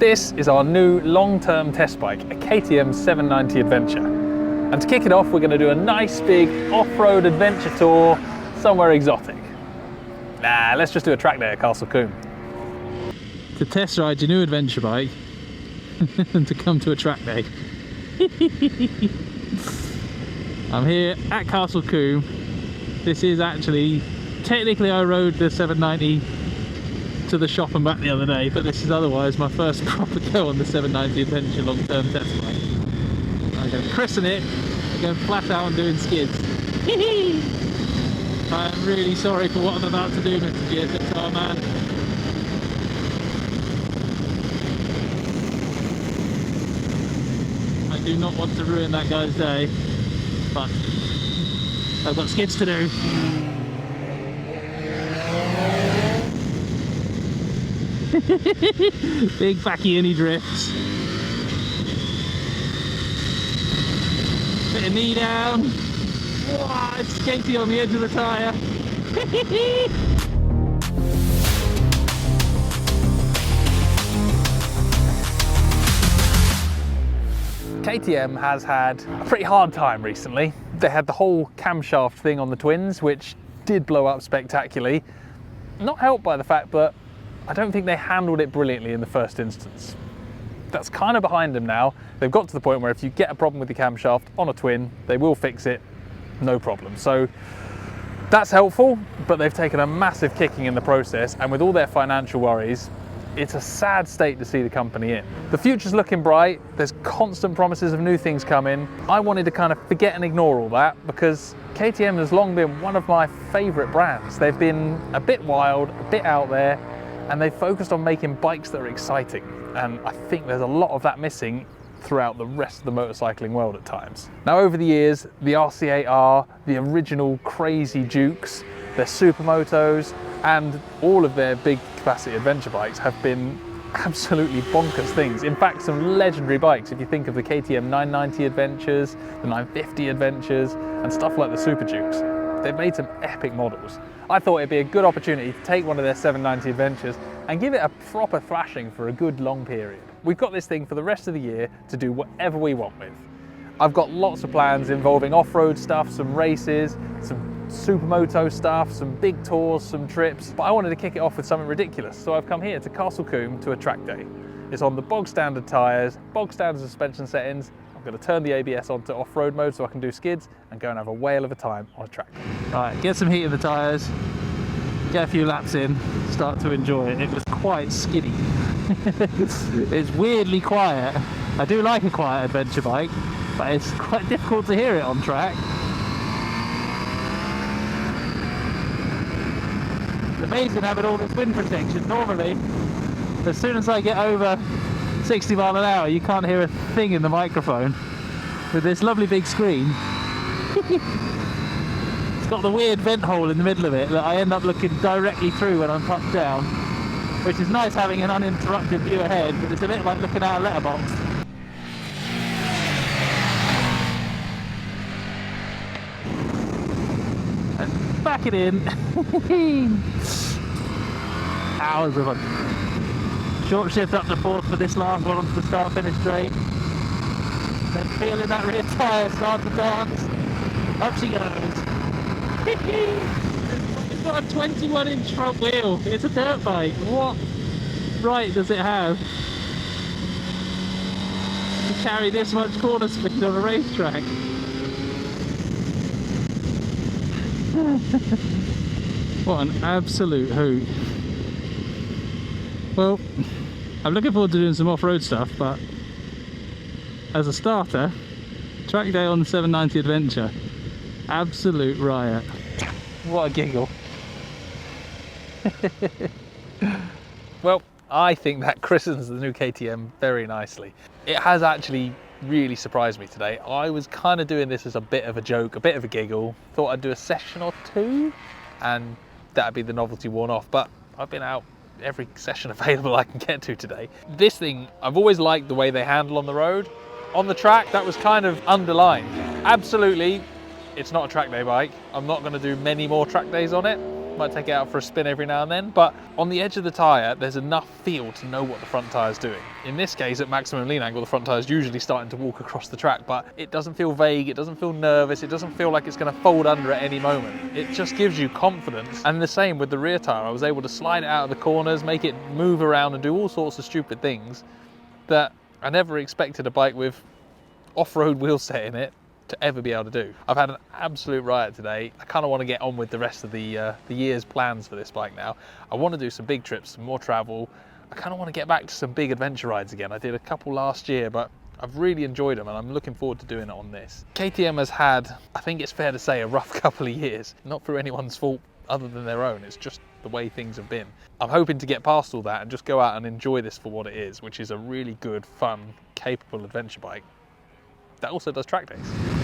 This is our new long-term test bike, a KTM 790 Adventure. And to kick it off, we're going to do a nice big off-road adventure tour somewhere exotic. Nah, let's just do a track day at Castle Combe. To test ride your new adventure bike and to come to a track day. I'm here at Castle Combe. This is actually, technically I rode the 790 to the shop and back the other day, but this is otherwise my first proper go on the 790 Adventure long-term test bike. I'm going to christen it, I'm going flat out and doing skids. I'm really sorry for what I'm about to do, Mr. GSXR man. I do not want to ruin that guy's day, but I've got skids to do. Big backy and he drifts. Bit of knee down. Wow, it's skaty on the edge of the tyre. KTM has had a pretty hard time recently. They had the whole camshaft thing on the twins, which did blow up spectacularly. Not helped by the fact that I don't think they handled it brilliantly in the first instance. That's kind of behind them now. They've got to the point where if you get a problem with the camshaft on a twin, they will fix it, no problem. So that's helpful, but they've taken a massive kicking in the process, and with all their financial worries, it's a sad state to see the company in. The future's looking bright, there's constant promises of new things coming. I wanted to kind of forget and ignore all that because KTM has long been one of my favourite brands. They've been a bit wild, a bit out there, and they've focused on making bikes that are exciting. And I think there's a lot of that missing throughout the rest of the motorcycling world at times. Now over the years, the RC8R, the original crazy Dukes, their Supermotos, and all of their big capacity adventure bikes have been absolutely bonkers things. In fact, some legendary bikes, if you think of the KTM 990 Adventures, the 950 Adventures, and stuff like the Super Dukes. They've made some epic models. I thought it'd be a good opportunity to take one of their 790 Adventures and give it a proper thrashing for a good long period. We've got this thing for the rest of the year to do whatever we want with. I've got lots of plans involving off-road stuff, some races, some Supermoto stuff, some big tours, some trips, but I wanted to kick it off with something ridiculous, so I've come here to Castle Combe to a track day. It's on the bog standard tyres, bog standard suspension settings. I'm going to turn the ABS onto off-road mode so I can do skids and go and have a whale of a time on a track. Right, get some heat in the tyres, get a few laps in, start to enjoy it. It was quite skiddy. It's weirdly quiet. I do like a quiet adventure bike, but it's quite difficult to hear it on track. It's amazing having all this wind protection. Normally, as soon as I get over 60 mile an hour, you can't hear a thing in the microphone. With this lovely big screen, it's got the weird vent hole in the middle of it that I end up looking directly through when I'm touched down, which is nice having an uninterrupted view ahead, but it's a bit like looking at a letterbox. And back it in. Hours of fun. Short shift up to fourth for this last one onto the start-finish straight. Then feeling that rear tyre start to dance. Up she goes. It's got a 21-inch front wheel. It's a dirt bike. What right does it have to carry this much corner speed on a racetrack? What an absolute hoot. Well, I'm looking forward to doing some off-road stuff, but as a starter, track day on the 790 Adventure, absolute riot. What a giggle. Well, I think that christens the new KTM very nicely. It has actually really surprised me today. I was kind of doing this as a bit of a joke, a bit of a giggle. Thought I'd do a session or two and that'd be the novelty worn off, but I've been out every session available I can get to today. This thing, I've always liked the way they handle on the road. On the track, that was kind of underlined. Absolutely, it's not a track day bike. I'm not going to do many more track days on it. might take it out for a spin every now and then, but on the edge of the tyre, there's enough feel to know what the front tyre's doing. In this case, at maximum lean angle, the front tyre's usually starting to walk across the track, but it doesn't feel vague, it doesn't feel nervous, it doesn't feel like it's going to fold under at any moment. It just gives you confidence. And the same with the rear tyre. I was able to slide it out of the corners, make it move around and do all sorts of stupid things that I never expected a bike with off-road wheel set in it to ever be able to do. I've had an absolute riot today. I kind of want to get on with the rest of the year's plans for this bike now. I want to do some big trips, some more travel. I kind of want to get back to some big adventure rides again. I did a couple last year, but I've really enjoyed them and I'm looking forward to doing it on this. KTM has had, I think it's fair to say, a rough couple of years. Not through anyone's fault other than their own. It's just the way things have been. I'm hoping to get past all that and just go out and enjoy this for what it is, which is a really good, fun, capable adventure bike that also does track days.